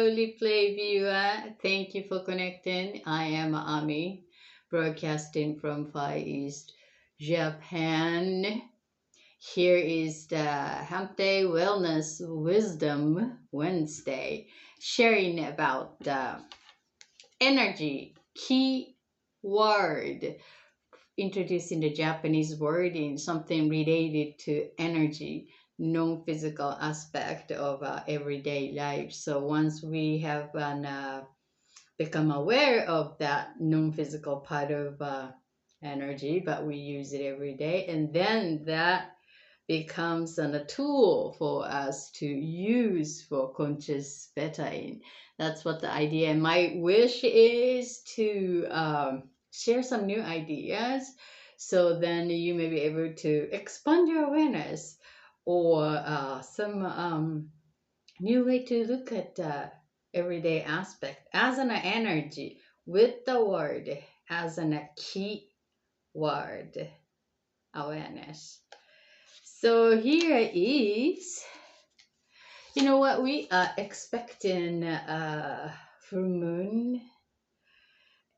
replay viewer. Thank you for connecting. I am Ami, broadcasting from Far East, Japan. Here is the Hump Day Wellness Wisdom Wednesday, sharing about the energy key word, introducing the Japanese word in something related to energy, non-physical aspect of everyday life. So once we have become aware of that non-physical part of energy, but we use it every day, and then that becomes a tool for us to use for conscious bettering. That's what the idea. My wish is to share some new ideas, so then you may be able to expand your awareness, or some new way to look at everyday aspect as an energy, with the word as a key word, awareness. So here is, you know what, we are expecting full moon,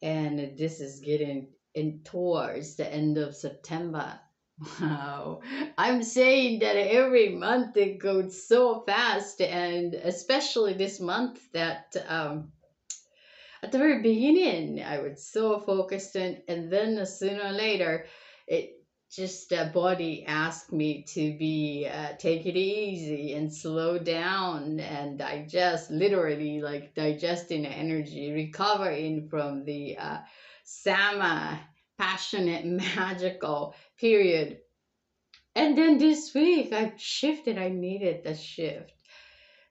and this is getting in towards the end of September. Wow, I'm saying that every month it goes so fast, and especially this month that at the very beginning I was so focused, and then sooner or later it just the body asked me to be take it easy and slow down, and I just literally like digesting the energy, recovering from the sama passionate magical period. And then this week I shifted, I needed the shift.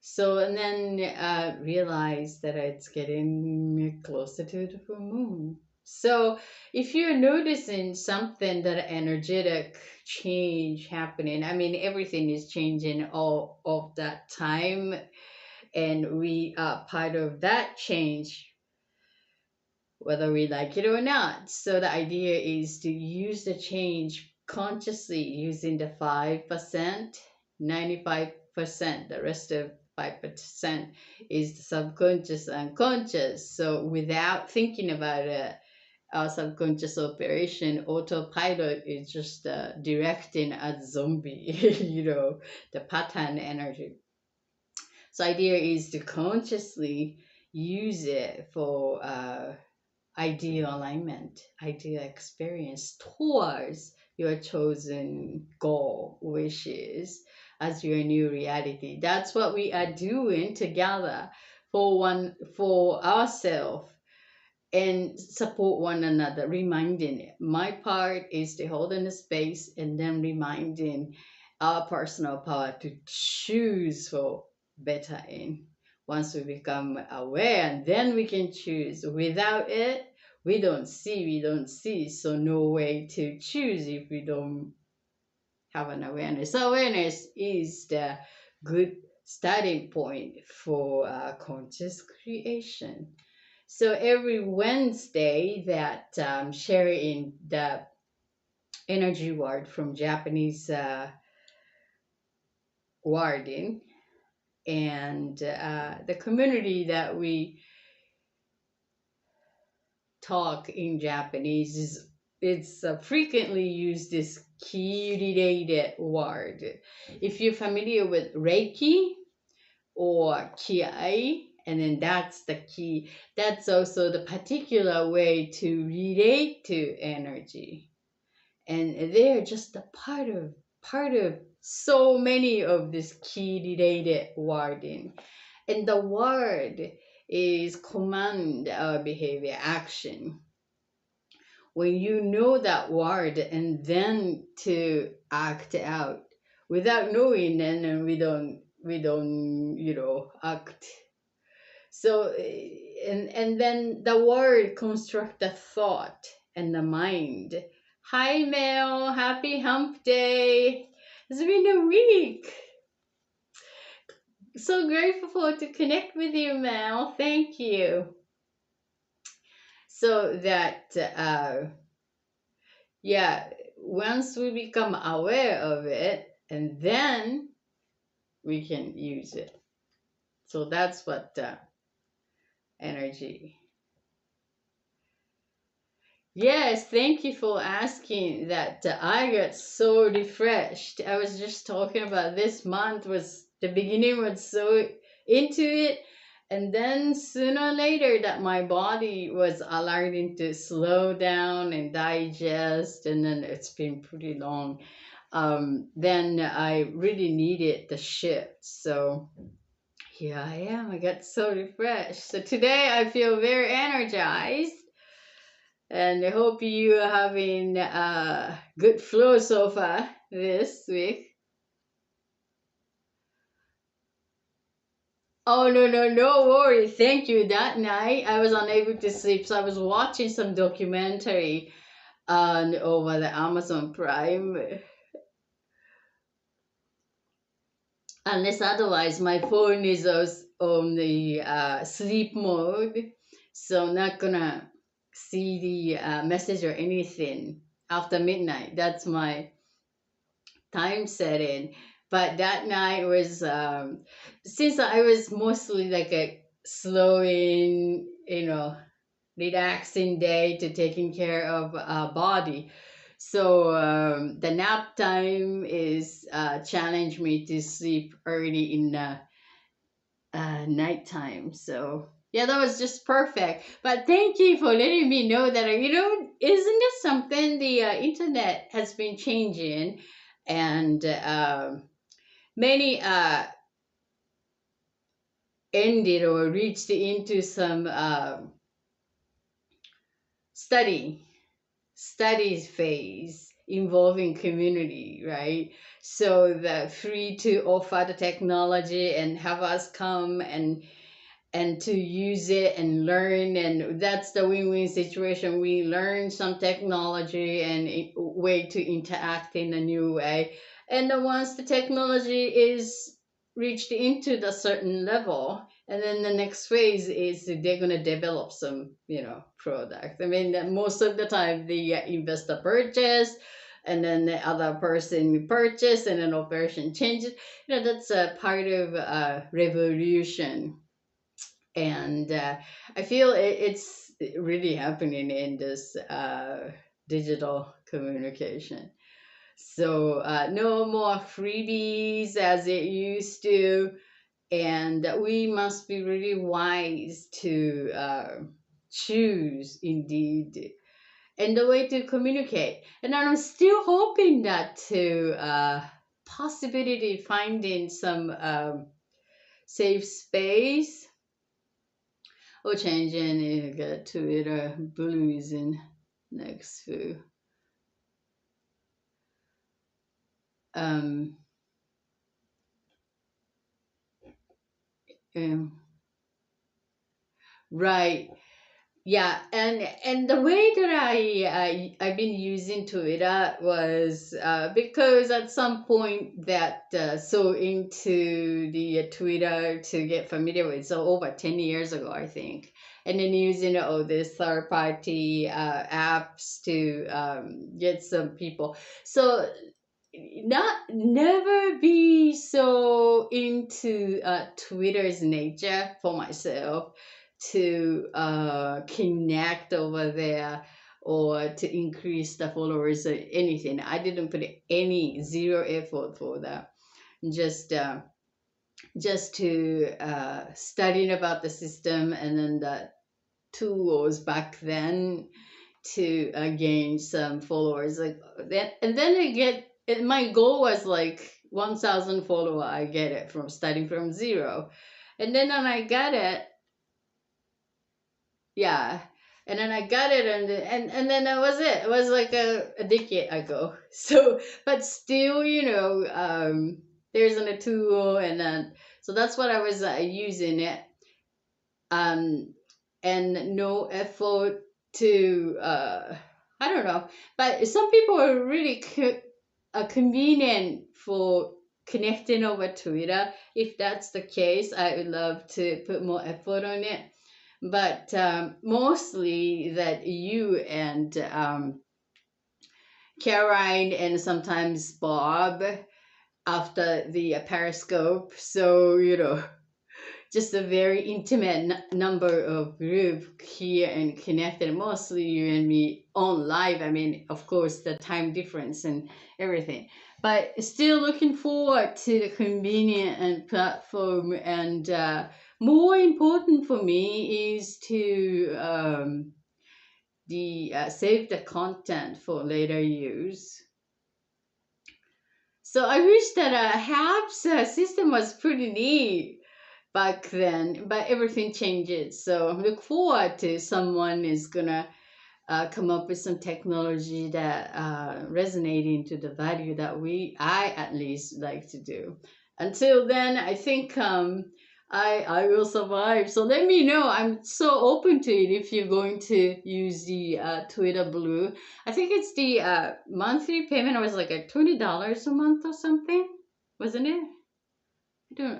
So, and then realized that it's getting closer to the full moon. So, if you're noticing something, that energetic change happening, I mean, everything is changing all of that time, and we are part of that change, whether we like it or not. So, the idea is to use the change consciously, using the 5%, 95%, the rest of 5% is the subconscious, unconscious. So without thinking about it, our subconscious operation, autopilot, is just directing a zombie, the pattern energy. So idea is to consciously use it for ideal alignment, ideal experience towards your chosen goal, wishes, as your new reality. That's what we are doing together for ourselves, and support one another, reminding it. My part is to hold in the space, and then reminding our personal power to choose for better in. Once we become aware, and then we can choose. Without it, we don't see. So no way to choose if we don't have an awareness. Awareness is the good starting point for conscious creation. So every Wednesday that sharing the energy word from Japanese wording, and the community that we talk in Japanese is, it's frequently used this key related word. If you're familiar with Reiki or Ki, and then that's the key. That's also the particular way to relate to energy, and they're just a part of so many of this key related wording. And the word is command our behavior, action. When you know that word, and then to act out without knowing, and then we don't act. So and then the word construct the thought and the mind. Hi Mel, happy hump day. It's been a week. So grateful to connect with you, Mel. Thank you. So that yeah, once we become aware of it, and then we can use it. So that's what energy. Yes, thank you for asking that. I got so refreshed. I was just talking about this month was the beginning was so into it, and then sooner or later that my body was alerting to slow down and digest, and then it's been pretty long. Then I really needed the shift. So here I am. I got so refreshed. So today I feel very energized, and I hope you are having a good flow so far this week. Oh, no, no, no worry. Thank you. That night I was unable to sleep, so I was watching some documentary on over the Amazon Prime. Unless otherwise, my phone is on the sleep mode, so I'm not gonna see the message or anything after midnight. That's my time setting. But that night was since I was mostly like a slowing, relaxing day to taking care of body. So the nap time is challenge me to sleep early in the nighttime. So yeah, that was just perfect. But thank you for letting me know that. Isn't this something the internet has been changing, and many ended or reached into some study studies phase involving community, right? So the free to offer the technology and have us come and to use it and learn, and that's the win-win situation. We learn some technology and a way to interact in a new way, and then once the technology is reached into the certain level, and then the next phase is they're going to develop some product. I mean, most of the time the investor purchase, and then the other person purchase, and then operation changes. That's a part of revolution, and I feel it's really happening in this digital communication. So no more freebies as it used to, and we must be really wise to choose indeed and the way to communicate. And I'm still hoping that to possibility finding some safe space or changing Twitter blues in next few. Um, um, right. Yeah, and the way that I've been using Twitter was because at some point that so into the Twitter to get familiar with, so over 10 years ago I think, and then using all these third party apps to get some people. So not never be so into Twitter's nature for myself to connect over there or to increase the followers or anything. I didn't put any zero effort for that. Just just to studying about the system and then the tools back then to gain some followers like that, and then I get and my goal was like 1,000 follower. I get it from starting from zero, and then when I got it, yeah, and then I got it, and then that was it. It was like a decade ago. So but still, there's a tool, and then so that's what I was using it, um and no effort to I don't know, but some people are really convenient for connecting over Twitter. If that's the case, I would love to put more effort on it, but mostly that you and Caroline and sometimes Bob after the Periscope, so just a very intimate number of group here and connected, mostly you and me on live. I mean, of course, the time difference and everything, but still looking forward to the convenient and platform. And more important for me is to the save the content for later use. So I wish that HAB's system was pretty neat back then, but everything changes. So look forward to someone is gonna come up with some technology that resonating to the value that I at least like to do. Until then, I think I will survive. So let me know. I'm so open to it if you're going to use the Twitter Blue. I think it's the monthly payment was like a $20 a month or something, wasn't it?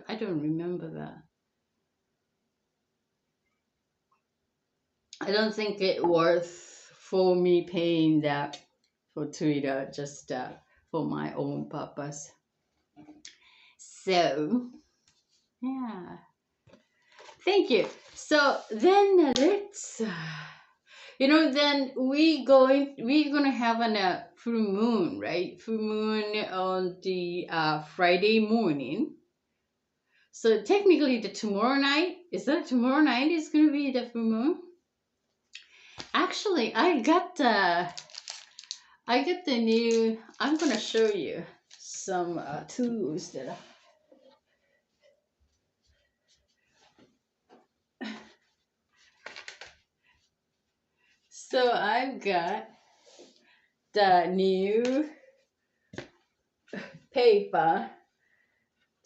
I don't remember that. I don't think it worth for me paying that for Twitter just for my own purpose. So yeah, thank you. So then let's then we're gonna have a full moon, right? Full moon on the Friday morning. So technically, the tomorrow night is gonna be the full moon. Actually, I got the new. I'm gonna show you some tools that. So I've got the new paper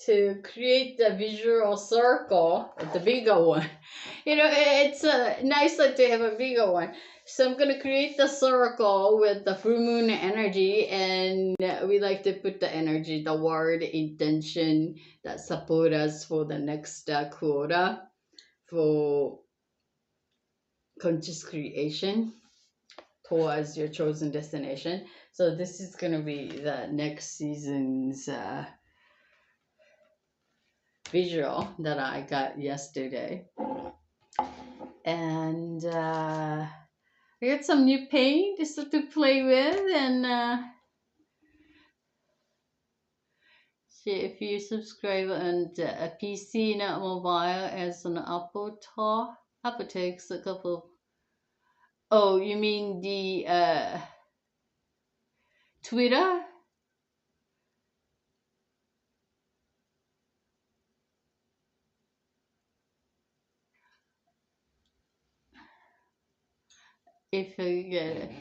to create the visual circle, the bigger one. It's nicer to have a bigger one. So I'm gonna create the circle with the full moon energy, and we like to put the energy, the word intention that support us for the next quarter for conscious creation towards your chosen destination. So this is gonna be the next season's visual that I got yesterday. And I got some new paint just to play with. And see if you subscribe on a PC, not mobile, as an Apple talk. Apple takes a couple. Oh, you mean the Twitter? If you get it.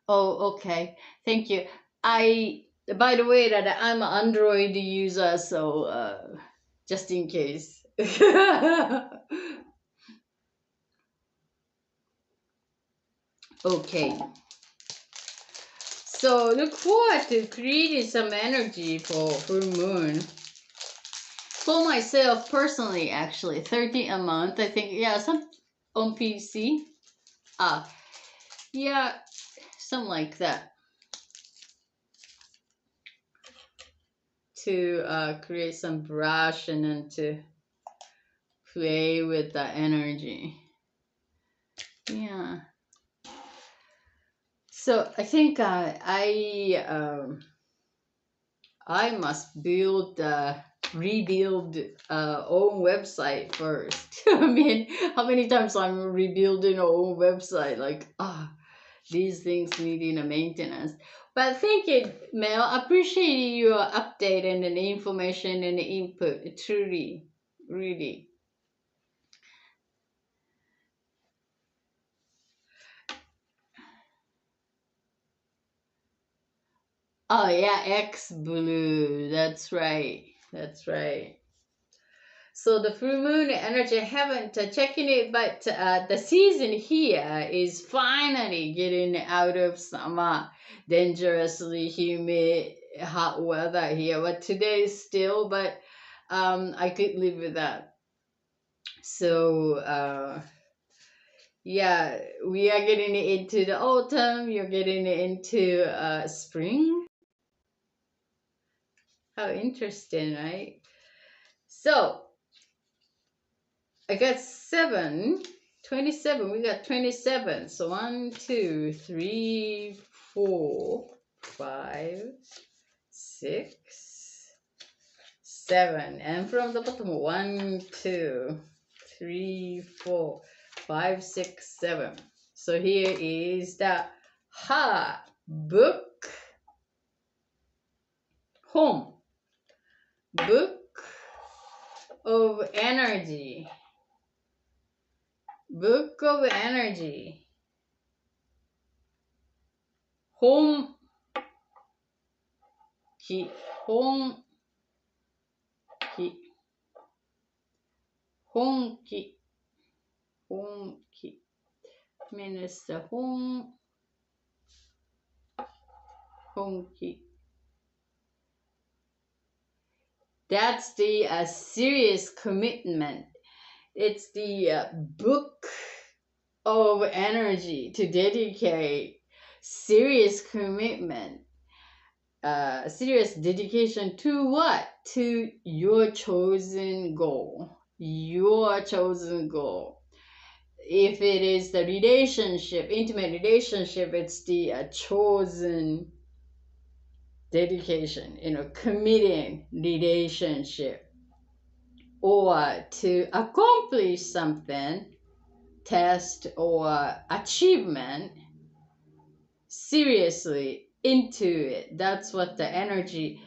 Oh, okay. Thank you. By the way, that I'm an Android user, so just in case. Okay. So look forward to creating some energy for full moon. For myself personally, actually, 30 a month. I think some on PC. Yeah, something like that. To create some brush and then to play with the energy. Yeah. So I think I must rebuild own website first. I mean, how many times I'm rebuilding our own website? Like these things needing a maintenance. But thank you, Mel. Appreciate your update and the information and the input. Truly, really. Oh yeah, X Blue. That's right. That's right. So the full moon energy, I haven't checking it, but the season here is finally getting out of summer, dangerously humid, hot weather here. But today is still, but I could live with that. So yeah, we are getting into the autumn. You're getting into spring. How interesting, right? So I got 7. 27. We got 27. So 1, 2, 3, 4, 5, 6, 7. And from the bottom, 1, 2, 3, 4, 5, 6, 7. So here is the ha book, home, book of energy, book of energy, home, ki, home, ki, honki, honki means the home, honki. That's the serious commitment. It's the book of energy to dedicate serious commitment, serious dedication to what? To your chosen goal. Your chosen goal. If it is the relationship, intimate relationship, it's the chosen dedication, committing relationship, or to accomplish something, test or achievement, seriously into it. That's what the energy,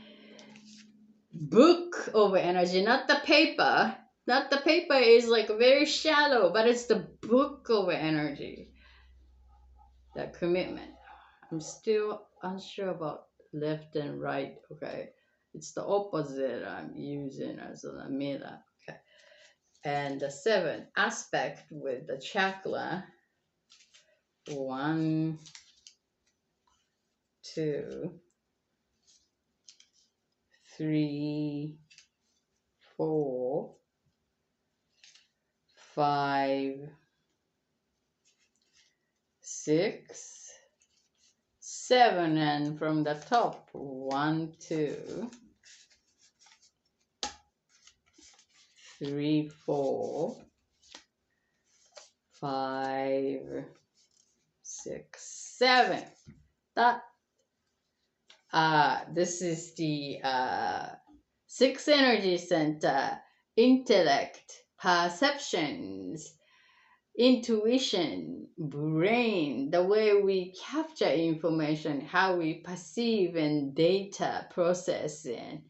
book of energy, not the paper. Not the paper is like very shallow, but it's the book of energy. The commitment. I'm still unsure about left and right. Okay, it's the opposite I'm using as a mirror. Okay, and the 7 aspect with the chakra. 1, 2, 3, 4, 5, 6, 7, and from the top, 1, 2, 3, 4, 5, 6, 7. That this is the 6 energy center: intellect, perceptions, intuition, brain, the way we capture information, how we perceive and data processing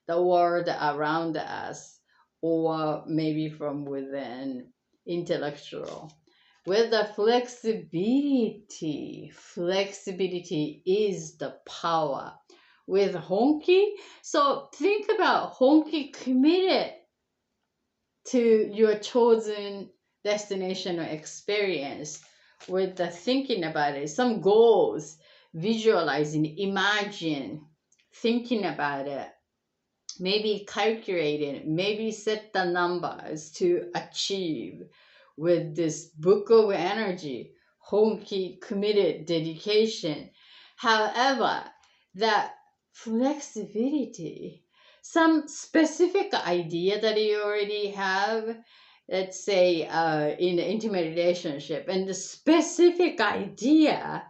the world around us, or maybe from within, intellectual. With the flexibility, flexibility is the power. With honki, so think about honki committed to your chosen destination or experience, with the thinking about it, some goals, visualizing, imagine, thinking about it, maybe calculating, maybe set the numbers to achieve with this book of energy, honki committed dedication. However, that flexibility, some specific idea that you already have, let's say in an intimate relationship, and the specific idea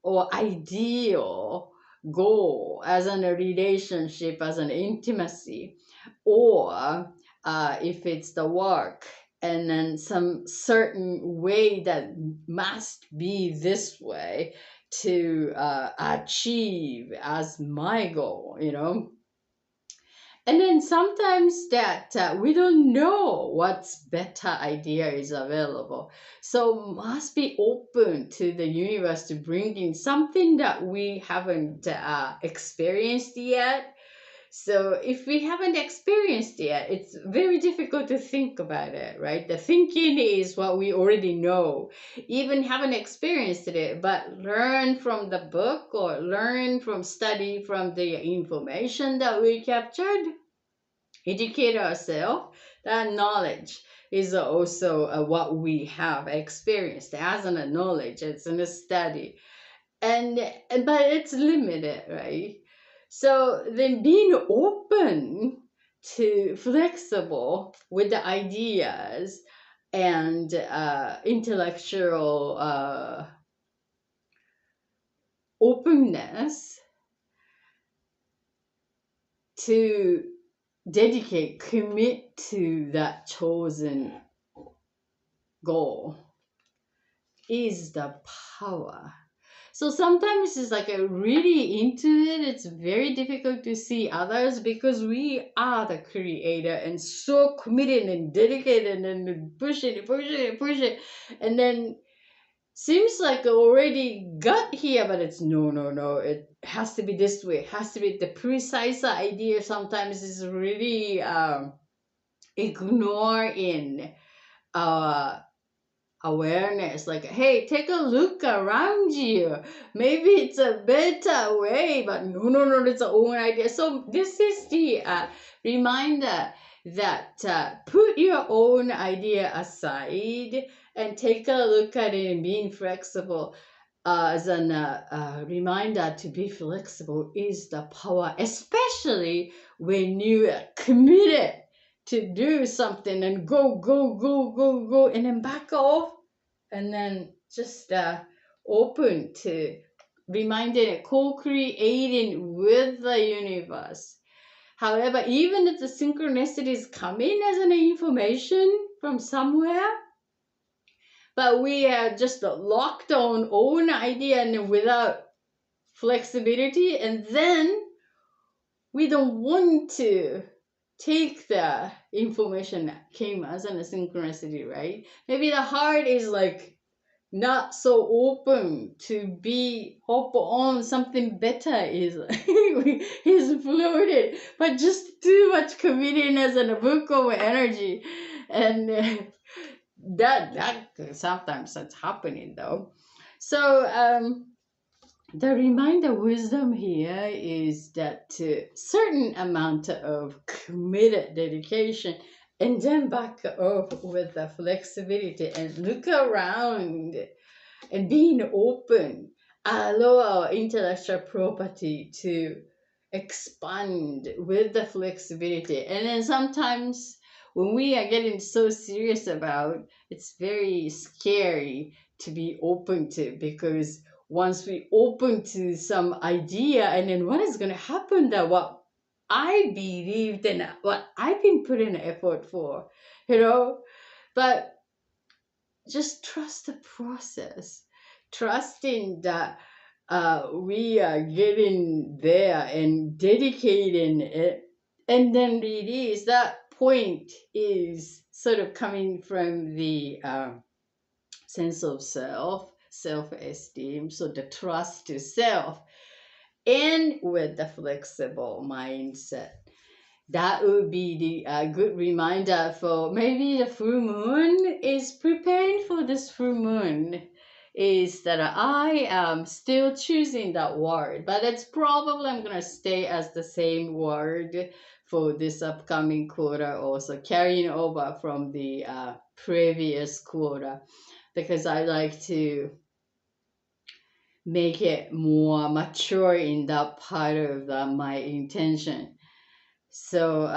or ideal goal as in a relationship, as an intimacy, or if it's the work, and then some certain way that must be this way to achieve as my goal, and then sometimes that we don't know what's better idea is available. So must be open to the universe to bring in something that we haven't experienced yet. So if we haven't experienced yet, it's very difficult to think about it, right? The thinking is what we already know, even haven't experienced it, but learn from the book or learn from study from the information that we captured, educate ourselves. That knowledge is also what we have experienced as a knowledge. It's in a study, but it's limited, right? So then being open to flexible with the ideas, and intellectual openness to commit to that chosen goal is the power. So sometimes it's like really into it. It's very difficult to see others because we are the creator and so committed and dedicated and push it. And then seems like already got here, but it's no. It has to be this way. It has to be the precise idea. Sometimes is really ignoring our awareness, like, hey, take a look around you, maybe it's a better way, but no, it's our own idea. So this is the reminder that put your own idea aside and take a look at it, and being flexible as a reminder to be flexible is the power, especially when you are committed to do something and go, and then back off, and then just open to reminding and co-creating with the universe. However, even if the synchronicities come in as an information from somewhere, but we are just locked on own idea and without flexibility, and then we don't want to take the information that came as an synchronicity, right? Maybe the heart is like not so open to be hop on something better is floated, but just too much committiness and a book of energy, and that sometimes that's happening though. So the reminder wisdom here is that certain amount of committed dedication, and then back off with the flexibility and look around and being open, allow our intellectual property to expand with the flexibility. And then sometimes when we are getting so serious about, it's very scary to be open to, because once we open to some idea, and then what is going to happen, that what I believed and what I've been putting effort for, but just trust the process, trusting that we are getting there and dedicating it, and then release. That point is sort of coming from the sense of self-esteem, so the trust to self, and with the flexible mindset. That would be the good reminder for maybe the full moon is preparing for this full moon, is that I am still choosing that word, but it's probably I'm going to stay as the same word for this upcoming quarter, also carrying over from the previous quarter, because I like to make it more mature in that part of my intention. So,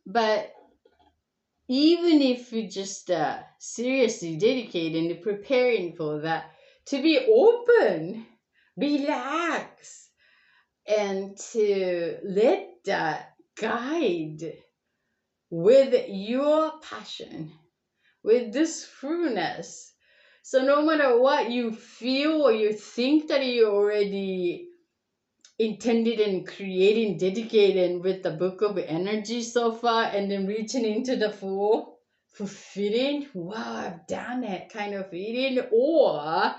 but even if you just seriously dedicating to preparing for that, to be open, relax, and to let that guide with your passion, with this fullness. So no matter what you feel or you think that you already intended and creating, dedicated with the book of energy so far, and then reaching into the full fulfilling, wow, I've done it kind of feeling, or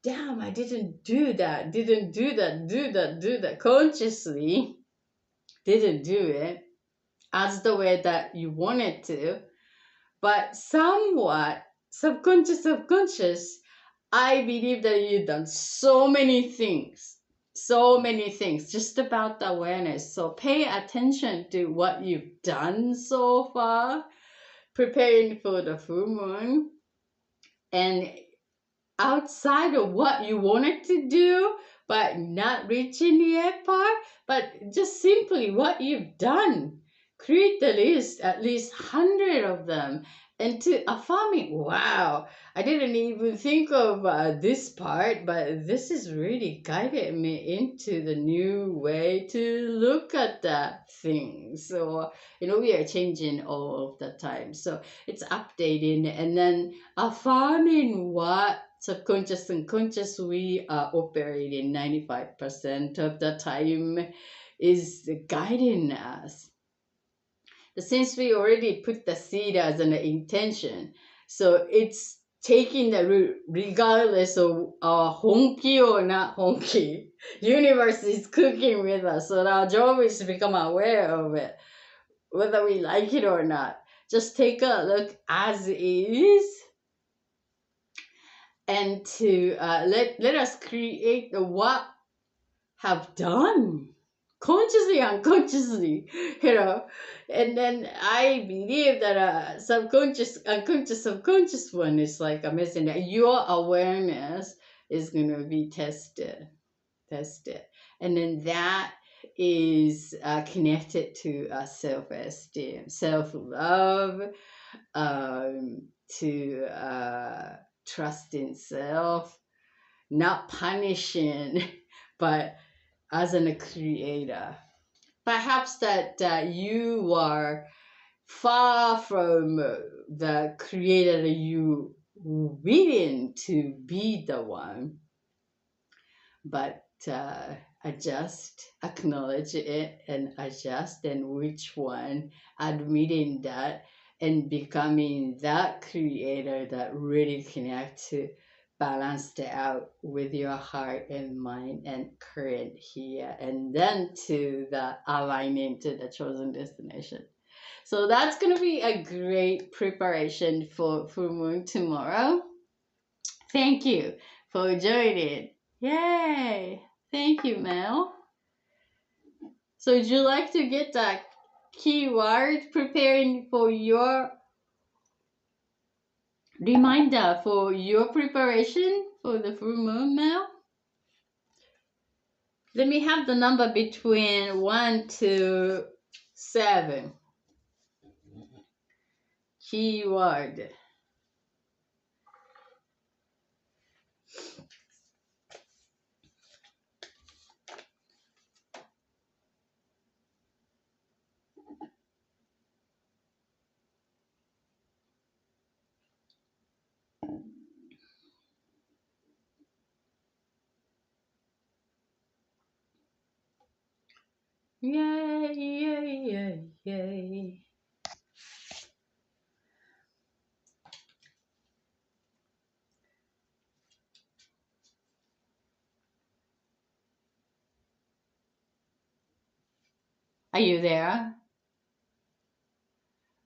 damn, I didn't do that consciously, didn't do it as the way that you wanted to, but somewhat subconscious, I believe that you've done so many things just about the awareness. So pay attention to what you've done so far, preparing for the full moon, and outside of what you wanted to do but not reaching yet part, but just simply what you've done. Create the list, at least 100 of them, And to affirming, wow, I didn't even think of this part, but this is really guided me into the new way to look at that thing. So, we are changing all of the time. So it's updating and then affirming what subconscious and conscious we are operating 95% of the time is guiding us. Since we already put the seed as an intention, so it's taking the root regardless of our honki or not honki. Universe is cooking with us, so our job is to become aware of it, whether we like it or not. Just take a look as is, and to let us create the what have done consciously, unconsciously, and then I believe that subconscious, unconscious, subconscious one is like a messenger. Your awareness is going to be tested, and then that is connected to self-esteem, self-love, to trust in self, not punishing, but as a creator. Perhaps that you are far from the creator that you willing to be the one, but adjust, acknowledge it, and adjust, and which one, admitting that, and becoming that creator that really connects to balanced out with your heart and mind and current here, and then to the aligning to the chosen destination. So that's going to be a great preparation for full moon tomorrow. Thank you for joining. Yay! Thank you, Mel. So would you like to get that keyword preparing for your reminder for your preparation for the full moon, Mel? Let me have the number between 1 to 7. Keyword. Yay, yay, yay, yay. Are you there?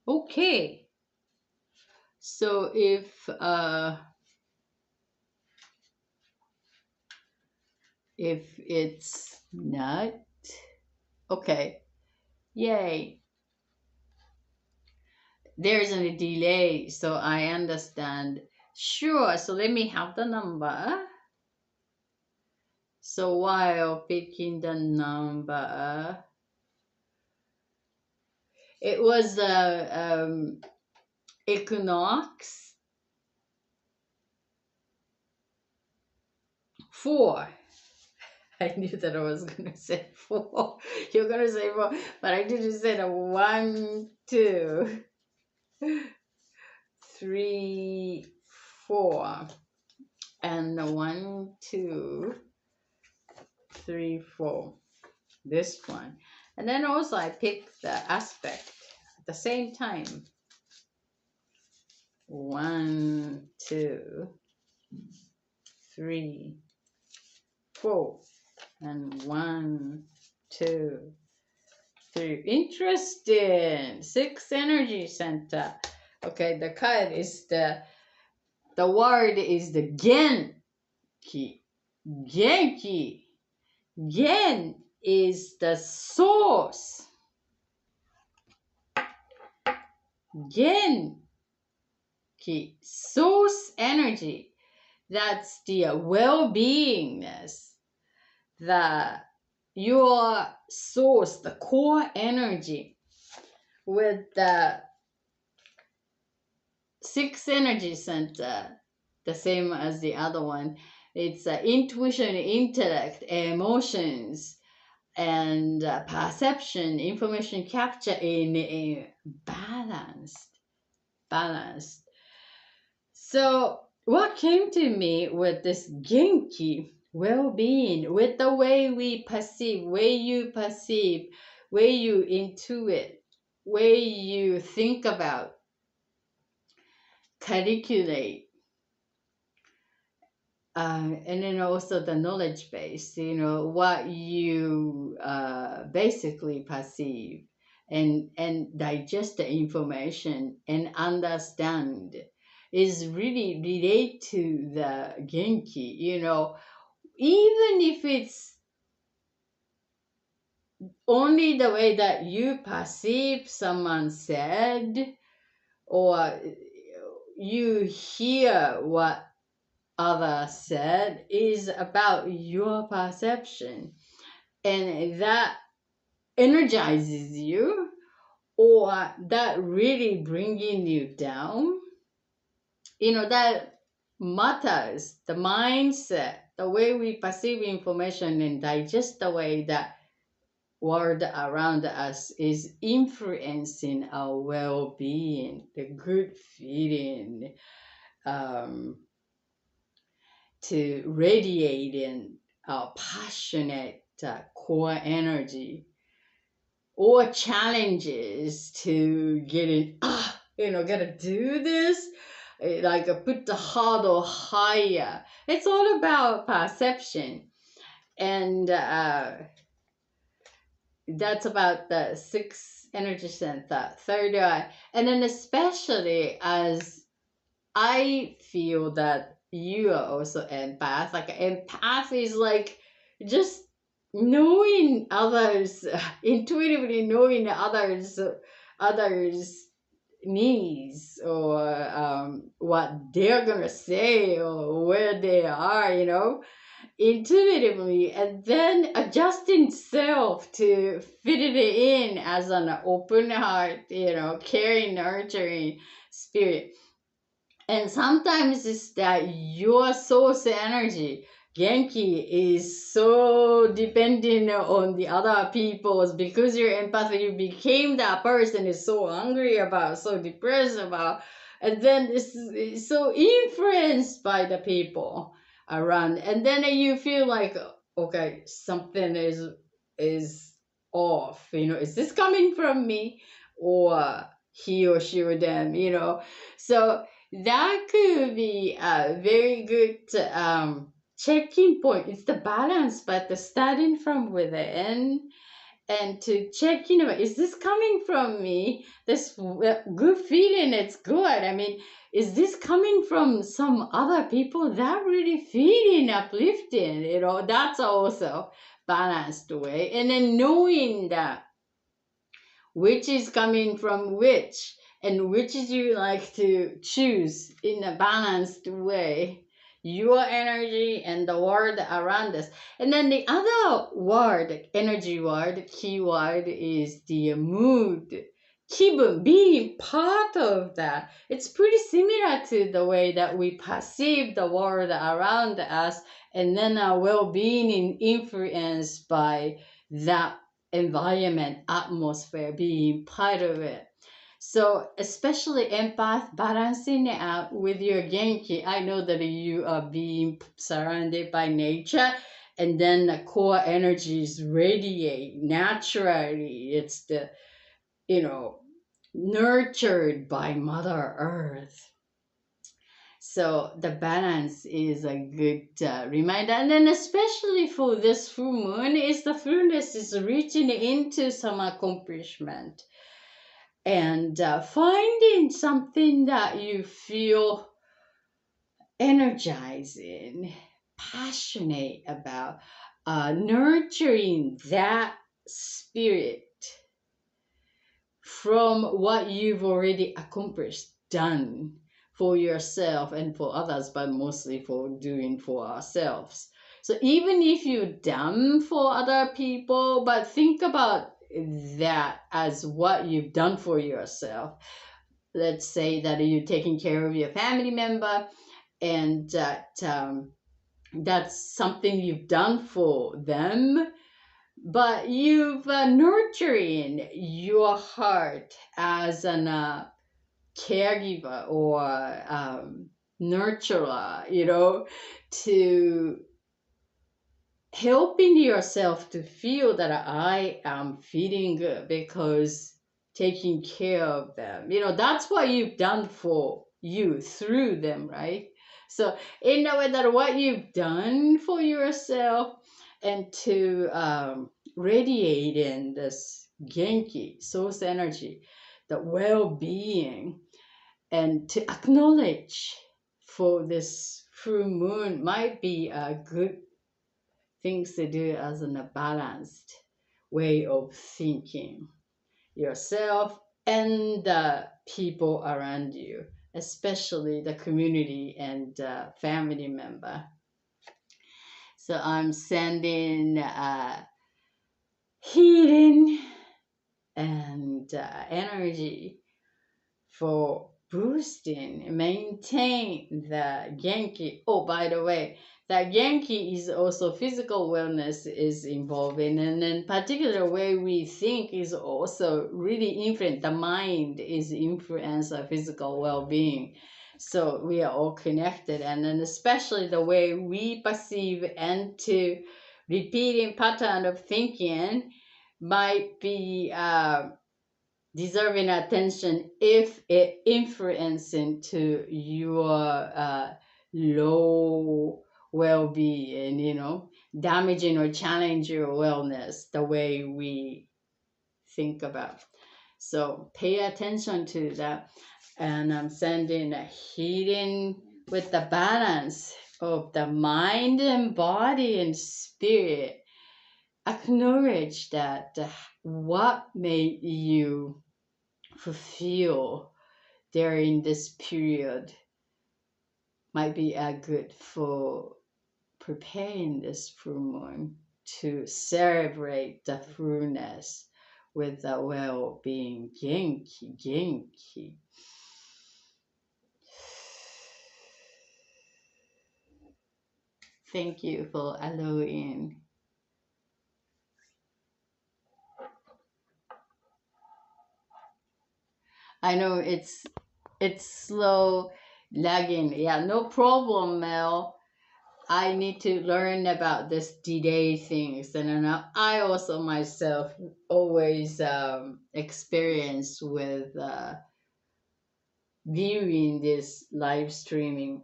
Okay. So if it's not, okay. Yay. There's a delay, so I understand. Sure, so let me have the number. So while picking the number, it was equinox 4. I knew that I was gonna say 4. You're gonna say 4, but I didn't say the 1, 2, 3, 4, and the 1, 2, 3, 4. This one, and then also I picked the aspect at the same time. 1, 2, 3, 4, and 1, 2, 3. Interesting. 6 energy center. Okay, the card is the word is the Genki. Genki. Gen is the source. Genki, source energy. That's the well-beingness. Your source, the core energy with the sixth energy center, the same as the other one. It's intuition, intellect, emotions, and perception, information capture in a balanced. So what came to me with this genki, well-being, with the way we perceive, way you perceive, way you intuit, way you think about, calculate, and then also the knowledge base, what you basically perceive and digest the information and understand is really relate to the genki, even if it's only the way that you perceive someone said, or you hear what others said, is about your perception, and that energizes you or that really bringing you down, that matters. The mindset, the way we perceive information and digest the way that world around us is influencing our well-being, the good feeling, to radiating our passionate core energy, or challenges to getting, gotta do this, like put the hurdle higher. It's all about perception. And that's about the sixth energy center, third eye. And then especially as I feel that you are also empath. Like empath is like just knowing others, intuitively knowing others needs, or what they're gonna say, or where they are, intuitively, and then adjusting self to fit it in as an open heart, caring, nurturing spirit. And sometimes it's that your source energy, Genki, is so dependent on the other people's, because your empathy, you became that person is so angry about, so depressed about, and then it's so influenced by the people around. And then you feel like, okay, something is off. Is this coming from me, or he or she or them? So that could be a very good checking point. It's the balance, but the starting from within, and to check, is this coming from me? This good feeling, it's good. I mean, is this coming from some other people that really feeling uplifting? That's also balanced way. And then knowing that which is coming from which, and which is you like to choose in a balanced way, your energy and the world around us. And then the other word, energy word, key word, is the mood, kibun, being part of that. It's pretty similar to the way that we perceive the world around us, and then our well-being influenced by that environment, atmosphere, being part of it. So especially empath, balancing it out with your genki. I know that you are being surrounded by nature, and then the core energies radiate naturally. It's the, nurtured by Mother Earth. So the balance is a good reminder. And then especially for this full moon, is the fullness is reaching into some accomplishment, and finding something that you feel energizing, passionate about, nurturing that spirit from what you've already accomplished, done for yourself and for others, but mostly for doing for ourselves. So even if you're done for other people, but think about that as what you've done for yourself. let's say that you're taking care of your family member, and that's something you've done for them, but you've nurturing your heart as an caregiver or nurturer, to helping yourself to feel that I am feeling good because taking care of them. That's what you've done for you through them, right? So, in a way, that what you've done for yourself, and to radiate in this genki, source energy, the well being, and to acknowledge for this full moon might be a good things to do as in a balanced way of thinking yourself and the people around you, especially the community and family member. So I'm sending healing and energy for boosting, maintain the Genki. Oh, by the way, that Genki is also physical wellness is involving, and in particular way we think is also really influent. The mind is influence of physical well-being. So we are all connected, and then especially the way we perceive and to repeating pattern of thinking might be deserving attention if it influences into your low well-being, damaging or challenge your wellness the way we think about. So pay attention to that. And I'm sending a healing with the balance of the mind and body and spirit. Acknowledge that what made you fulfill during this period might be good for preparing this full moon to celebrate the fullness with the well-being. Genki, genki. Thank you for allowing. I know it's slow, lagging. Yeah, no problem, Mel. I need to learn about this delay things, and then I also myself always experience with viewing this live streaming.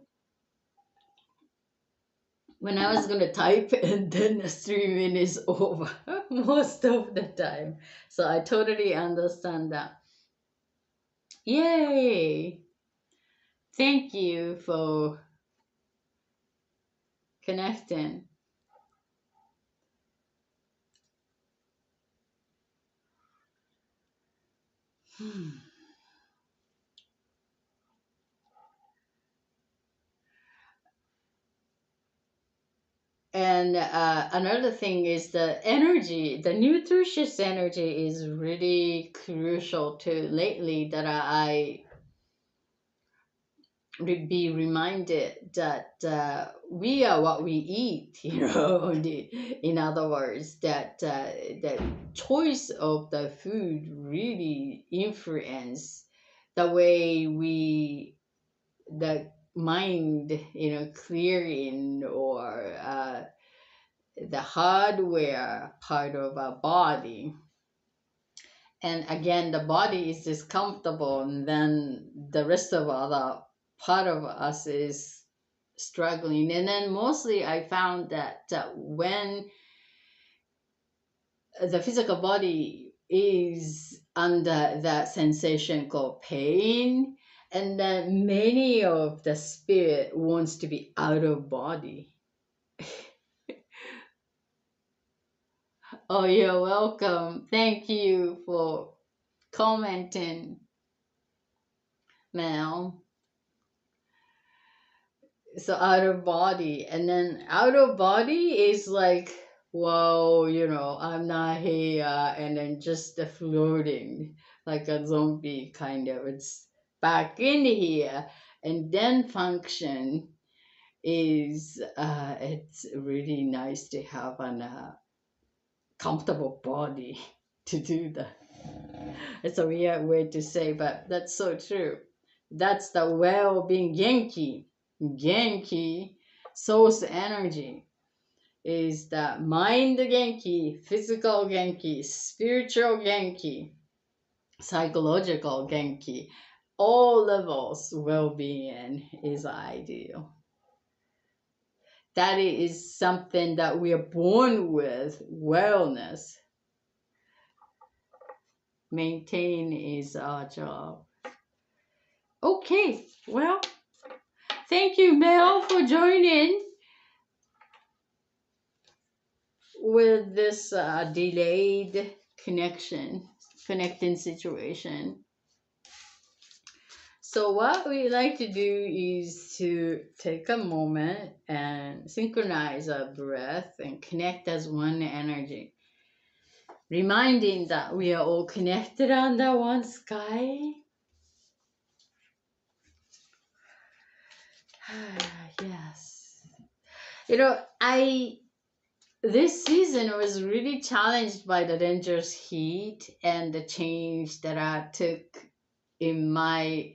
When I was gonna type and then the streaming is over most of the time, so I totally understand that. Yay! Thank you for connecting. And another thing is the energy, the nutritious energy is really crucial too. Lately, that I be reminded that we are what we eat. In other words, that the choice of the food really influence the way the mind, clearing, or the hardware part of our body. And again, the body is discomfortable, and then the rest of other part of us is struggling. And then mostly I found that when the physical body is under that sensation called pain, and then many of the spirit wants to be out of body. Oh, you're welcome. Thank you for commenting, Mel. So out of body, and then out of body is like, whoa, I'm not here, and then just the floating like a zombie kind of. It's back in here and then function is it's really nice to have an comfortable body to do that. It's a weird way to say, but that's so true. That's the well-being. Genki, source energy is the mind genki, physical genki, spiritual genki, psychological genki. All levels well-being is ideal. That is something that we are born with. Wellness, maintain is our job. Okay, well, thank you, Mel, for joining with this delayed connecting situation. So what we like to do is to take a moment and synchronize our breath and connect as one energy, reminding that we are all connected under one sky. Yes. This season was really challenged by the dangerous heat and the change that I took in my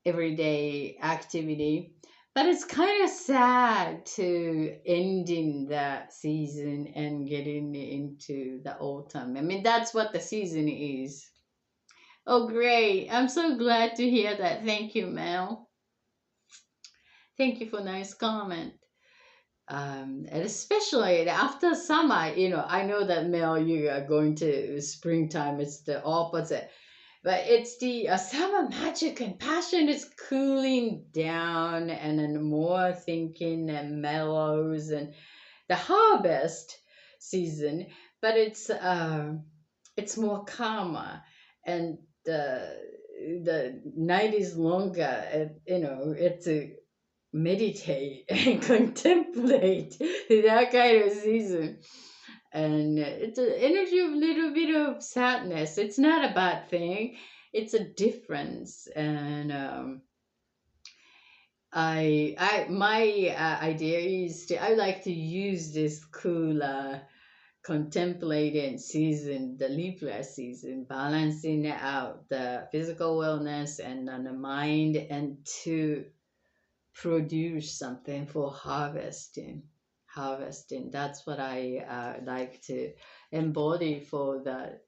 everyday activity. But it's kind of sad to ending that season and getting into the autumn. I mean, that's what the season is. Oh, great. I'm so glad to hear that. Thank you, Mel. Thank you for nice comment. And especially after summer, I know that Mel, you are going to springtime, it's the opposite. But it's the summer magic and passion is cooling down, and then more thinking and mellows, and the harvest season. But it's more calmer, and the night is longer. It's a meditate and contemplate that kind of season. And it's an energy of little bit of sadness. It's not a bad thing. It's a difference. And I my idea is I like to use this cooler contemplating season, the Libra season, balancing out the physical wellness and the mind, and to produce something for harvesting. That's what I like to embody for the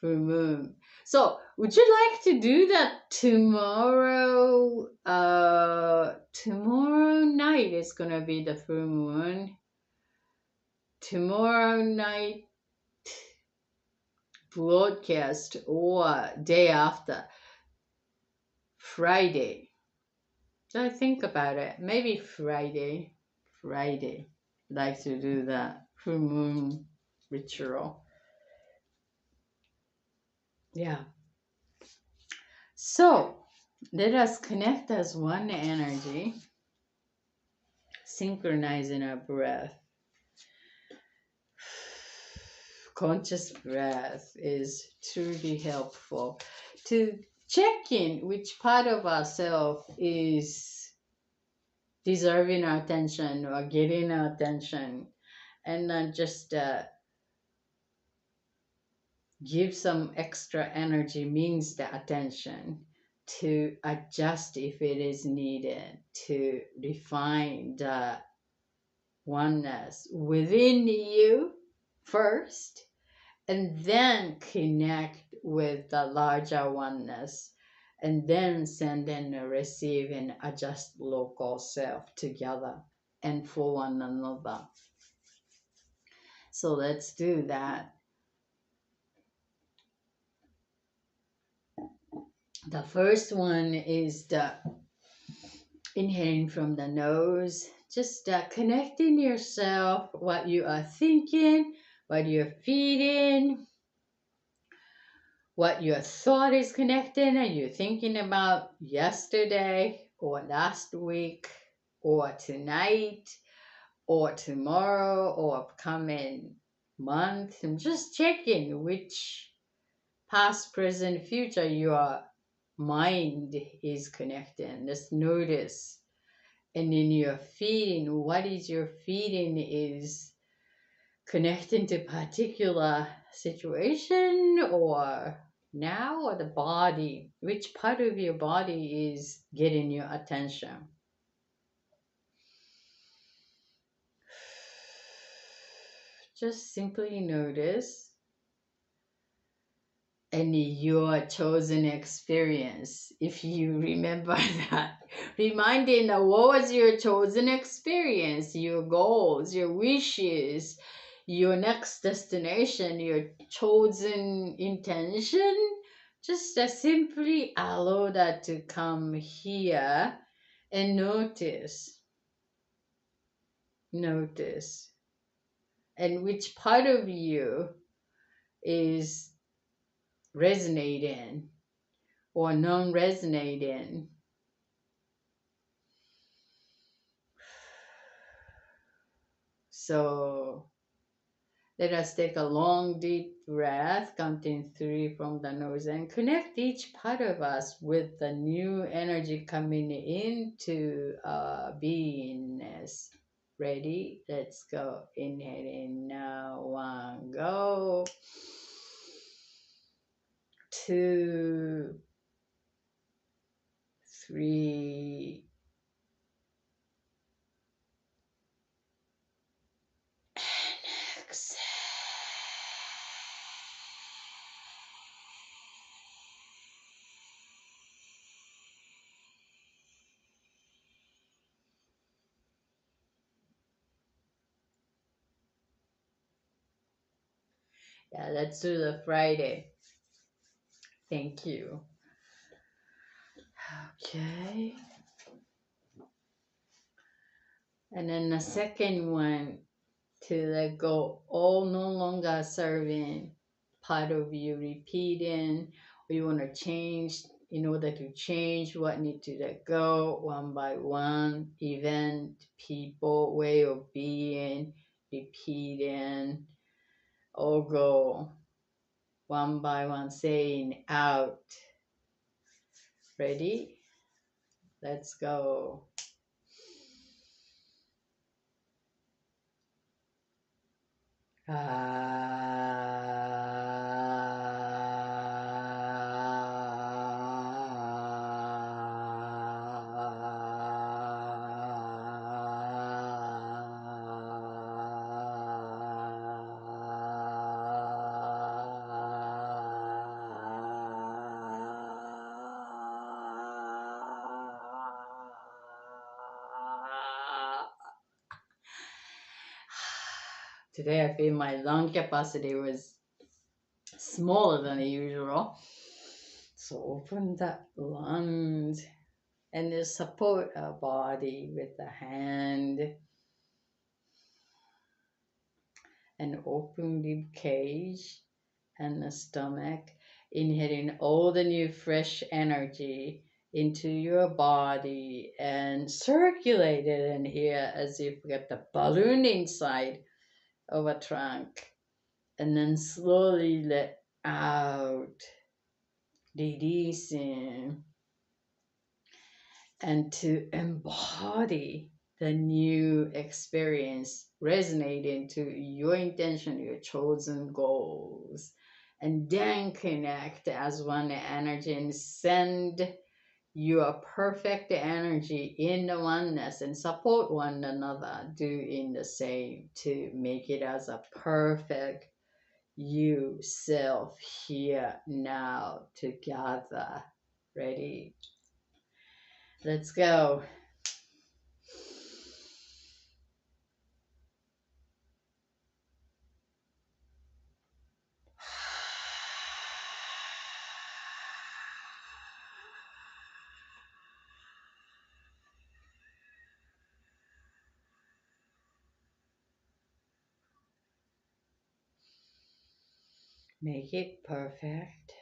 full moon. So would you like to do that tomorrow? Tomorrow night is gonna be the full moon. Tomorrow night broadcast, or day after, Friday. So I think about it. Maybe Friday. Friday. I'd like to do that full moon ritual. Yeah. So let us connect as one energy, synchronizing our breath. Conscious breath is truly helpful to check in which part of ourselves is deserving our attention or getting our attention, and not just give some extra energy, means the attention, to adjust if it is needed, to refine the oneness within you first, and then connect with the larger oneness, and then send and receive and adjust local self together and for one another. So let's do that. The first one is the inhaling from the nose, just connecting yourself, what you are thinking, what you're feeling, what your thought is connecting, and you're thinking about yesterday or last week or tonight or tomorrow or upcoming month, and just checking which past, present, future you are mind is connecting. Just notice. And in your feeding, what is your feeding is connecting to particular situation or now or the body. Which part of your body is getting your attention? Just simply notice. And your chosen experience, if you remember that, reminding that what was your chosen experience, your goals, your wishes, your next destination, your chosen intention, just simply allow that to come here and notice and which part of you is resonating or non-resonating. So let us take a long deep breath, counting 3 from the nose, and connect each part of us with the new energy coming into our beingness. Ready? Let's go. Inhaling now. 1, go. 2, 3, and exhale. Yeah, let's do the Friday. Thank you. Okay. And then the second one, to let go, all no longer serving part of you, repeating, or you want to change. In order to change, what need to let go one by one, event, people, way of being, repeating, all go one by one, saying out. Ready? Let's go. Today I feel my lung capacity was smaller than usual. So open the lungs and just support our body with the hand and open rib cage and the stomach. Inhaling all the new fresh energy into your body and circulate it in here as if you got the balloon inside of a trunk. And then slowly let out, releasing, and to embody the new experience, resonating to your intention, your chosen goals, and then connect as one energy and send your perfect energy in the oneness and support one another doing the same to make it as a perfect you self here now together. Ready? Let's go. Make it perfect.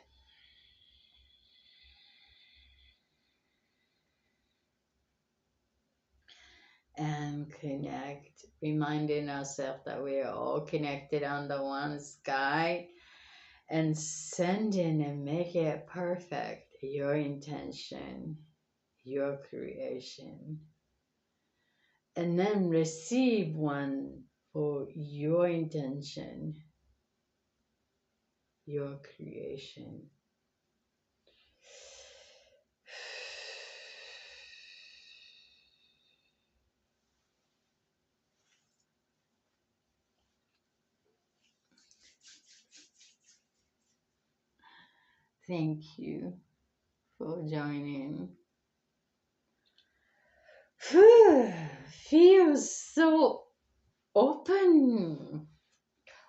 And connect, reminding ourselves that we are all connected under one sky and sending and make it perfect your intention, your creation, and then receive one for your intention, your creation. Thank you for joining. Feels so open.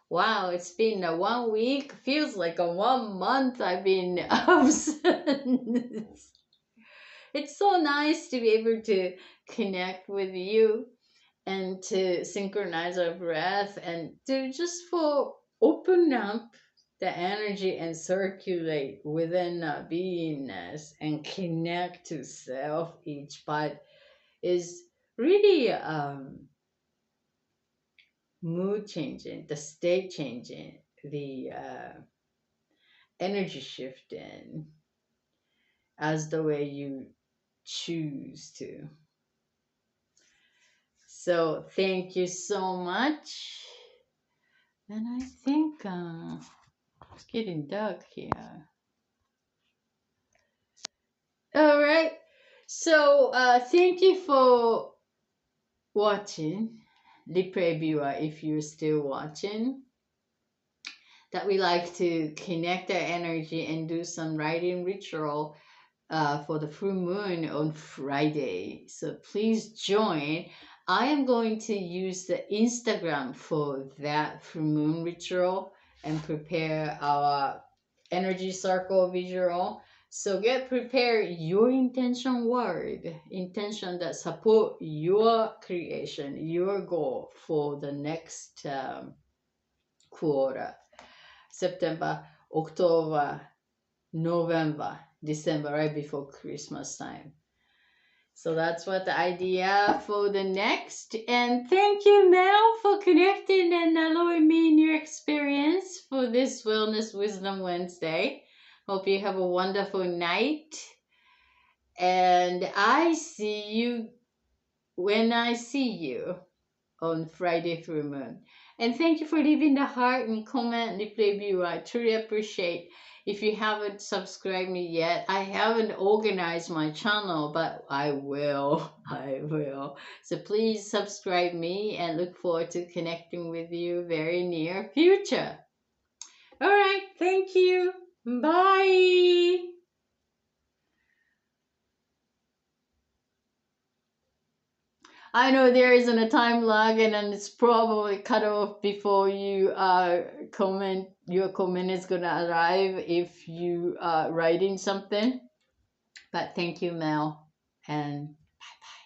Wow, it's been a 1 week. Feels like a 1 month I've been absent. It's so nice to be able to connect with you and to synchronize our breath and to just for open up the energy and circulate within our beingness and connect to self each part is really mood changing, the state changing, the energy shifting as the way you choose to. So thank you so much. And I think it's getting dark here. All right. So thank you for watching, replay viewer, if you're still watching. That we like to connect our energy and do some writing ritual for the full moon on Friday. So please join. I am going to use the Instagram for that full moon ritual and prepare our energy circle visual. So get prepared your intention word, intention that support your creation, your goal for the next quarter, September, October, November, December, right before Christmas time. So that's what the idea for the next. And thank you, Mel, for connecting and allowing me in your experience for this Wellness Wisdom Wednesday. Hope you have a wonderful night. And I see you when I see you on Friday through moon. And thank you for leaving the heart and comment and replay view. I truly appreciate. If you haven't subscribed me yet, I haven't organized my channel, but I will. I will. So please subscribe me and look forward to connecting with you very near future. All right. Thank you. Bye. I know there isn't a time lag, and then it's probably cut off before you comment. Your comment is gonna arrive if you are writing something. But thank you, Mel, and bye bye.